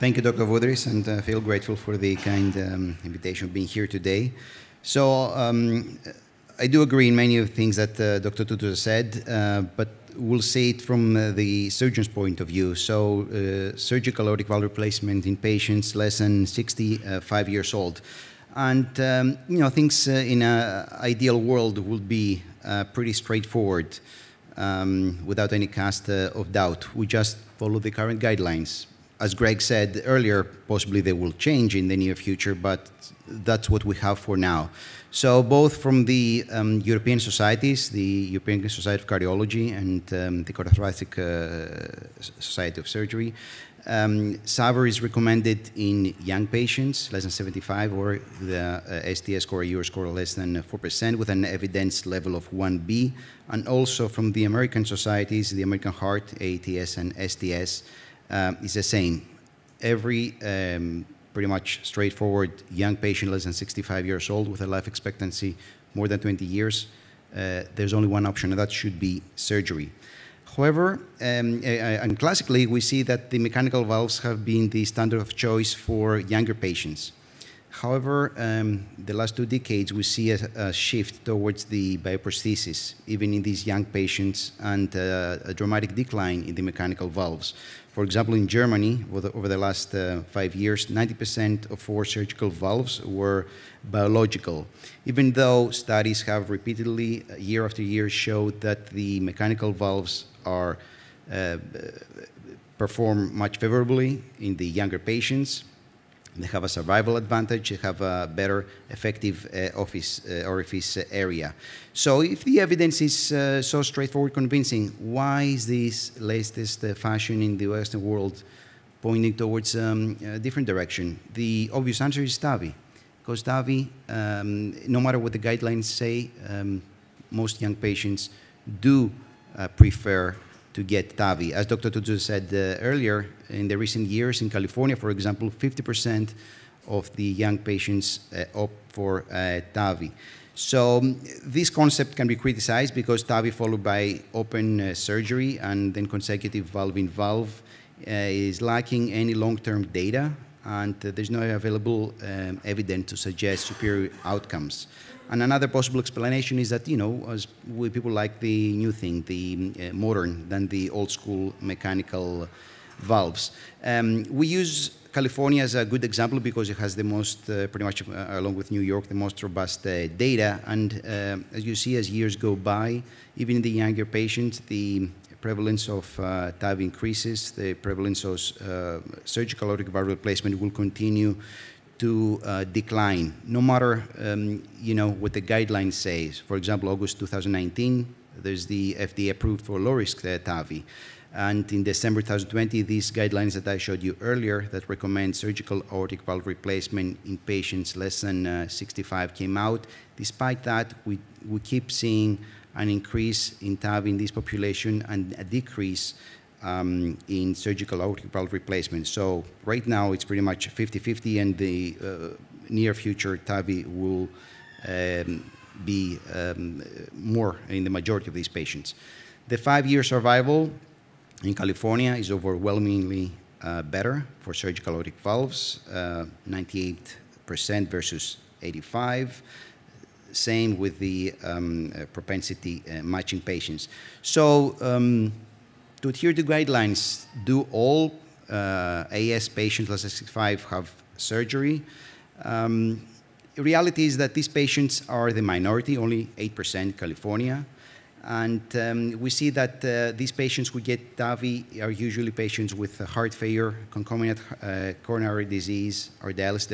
Thank you, Dr. Vodris, and I feel grateful for the kind invitation of being here today. So I do agree in many of the things that Dr. Toutouzas said, but we'll say it from the surgeon's point of view. So surgical aortic valve replacement in patients less than 65 years old. And, things in an ideal world would be pretty straightforward without any cast of doubt. We just follow the current guidelines. As Greg said earlier, possibly they will change in the near future, but that's what we have for now. So both from the European societies, the European Society of Cardiology and the Thoracic Society of Surgery, SAVR is recommended in young patients, less than 75, or the STS score or EUR score less than 4%, with an evidence level of 1B. And also from the American societies, the American Heart, ATS, and STS, is the same. Every pretty much straightforward young patient less than 65 years old with a life expectancy more than 20 years, there's only one option, and that should be surgery. However, and classically, we see that the mechanical valves have been the standard of choice for younger patients. However, the last 2 decades, we see a shift towards the bioprosthesis, even in these young patients, and a dramatic decline in the mechanical valves. For example, in Germany, over the last 5 years, 90% of 4 surgical valves were biological, even though studies have repeatedly, year after year, showed that the mechanical valves are perform much favorably in the younger patients. They have a survival advantage. They have a better effective orifice area. So if the evidence is so straightforward, convincing, why is this latest fashion in the Western world pointing towards a different direction? The obvious answer is TAVI. Because TAVI, no matter what the guidelines say, most young patients do prefer to get TAVI. As Dr. Toutouzas said earlier, in the recent years in California, for example, 50% of the young patients opt for TAVI. So this concept can be criticized because TAVI followed by open surgery and then consecutive valve-in-valve is lacking any long-term data, and there's no available evidence to suggest superior outcomes. And another possible explanation is that, as people like the new thing, the modern, than the old school mechanical valves. We use California as a good example because it has the most, pretty much along with New York, the most robust data. And as you see, as years go by, even in the younger patients, the prevalence of TAVI increases, the prevalence of surgical aortic valve replacement will continue to decline, no matter what the guidelines say. For example, August 2019, there's the FDA approved for low-risk TAVI. And in December 2020, these guidelines that I showed you earlier that recommend surgical aortic valve replacement in patients less than 65 came out. Despite that, we keep seeing an increase in TAVI in this population and a decrease in surgical aortic valve replacement. So right now it's pretty much 50-50, and the near future TAVI will be more in the majority of these patients. The 5-year survival in California is overwhelmingly better for surgical aortic valves, 98% versus 85%. Same with the propensity matching patients. So to adhere to guidelines, do all AS patients less than 65 have surgery? The reality is that these patients are the minority, only 8% in California. And we see that these patients who get TAVI are usually patients with heart failure, concomitant coronary disease, or dialysis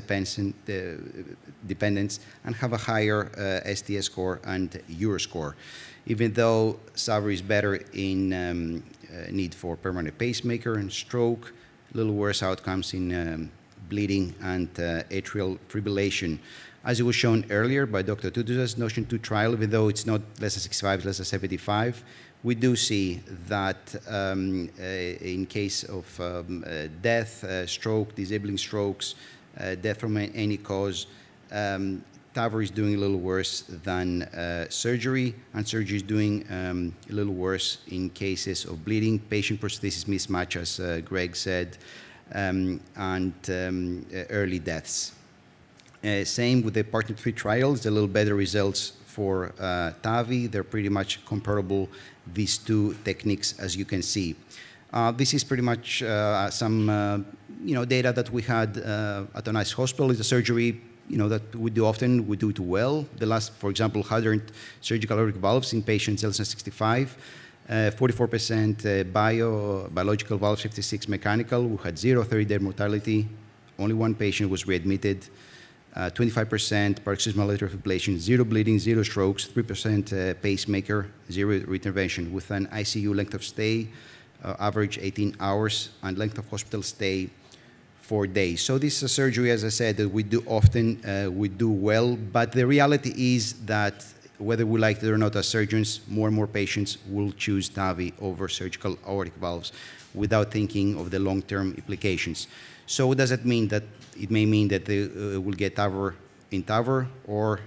dependence, and have a higher STS score and EUR score. Even though SAVR is better in need for permanent pacemaker and stroke, a little worse outcomes in bleeding and atrial fibrillation. As it was shown earlier by Dr. Toutouzas' Notion 2 trial, even though it's not less than 65, it's less than 75, we do see that in case of death, stroke, disabling strokes, death from any cause, TAVR is doing a little worse than surgery, and surgery is doing a little worse in cases of bleeding, patient prosthesis mismatch, as Greg said, and early deaths. Same with the partner 3 trials, a little better results for TAVI. They're pretty much comparable, these two techniques, as you can see. This is pretty much some data that we had at a nice hospital. It's a surgery that we do often. We do it well. The last, for example, 100 surgical aortic valves in patients less than 65. 44% biological valves, 56 mechanical. We had 0 30-day mortality. Only one patient was readmitted. 25% paroxysmal atrial fibrillation, 0 bleeding, 0 strokes, 3% pacemaker, 0 reintervention, with an ICU length of stay, average 18 hours, and length of hospital stay 4 days. So this is a surgery, as I said, that we do often, we do well, but the reality is that whether we like it or not as surgeons, more and more patients will choose TAVI over surgical aortic valves without thinking of the long-term implications. So does it mean that it may mean that they will get TAVR in TAVR, or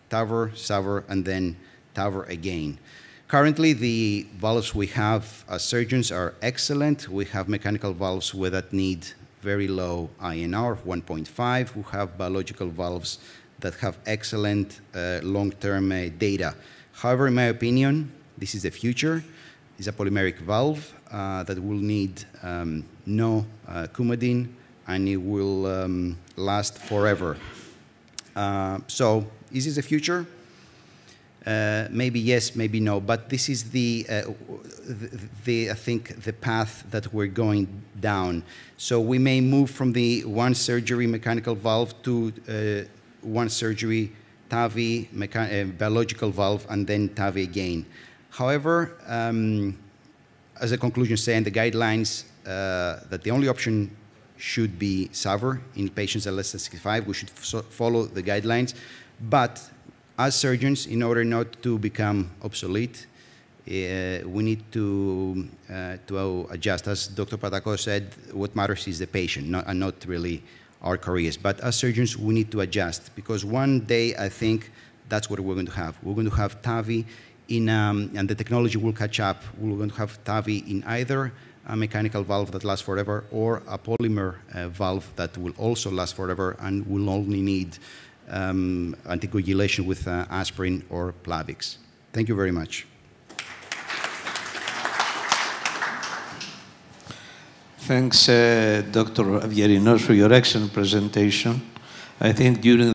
TAVR, SAVR, and then TAVR again? Currently, the valves we have as surgeons are excellent. We have mechanical valves that need very low INR of 1.5. We have biological valves that have excellent long-term data. However, in my opinion, this is the future. It's a polymeric valve that will need no Coumadin, and it will last forever. So is this the future? Maybe yes, maybe no, but this is I think the path that we're going down. So we may move from the one surgery mechanical valve to one surgery TAVI biological valve, and then TAVI again. However, as a conclusion, saying the guidelines that the only option should be SAVR in patients at less than 65. We should follow the guidelines, but as surgeons, in order not to become obsolete, we need to adjust. As Dr. Pattakos said, what matters is the patient, and not really our careers. But as surgeons, we need to adjust, because one day, I think, that's what we're going to have. We're going to have TAVI and the technology will catch up. We're going to have TAVI in either a mechanical valve that lasts forever or a polymer valve that will also last forever and will only need anticoagulation with aspirin or Plavix. Thank you very much. Thanks, Dr. Avgerinos, for your excellent presentation. I think during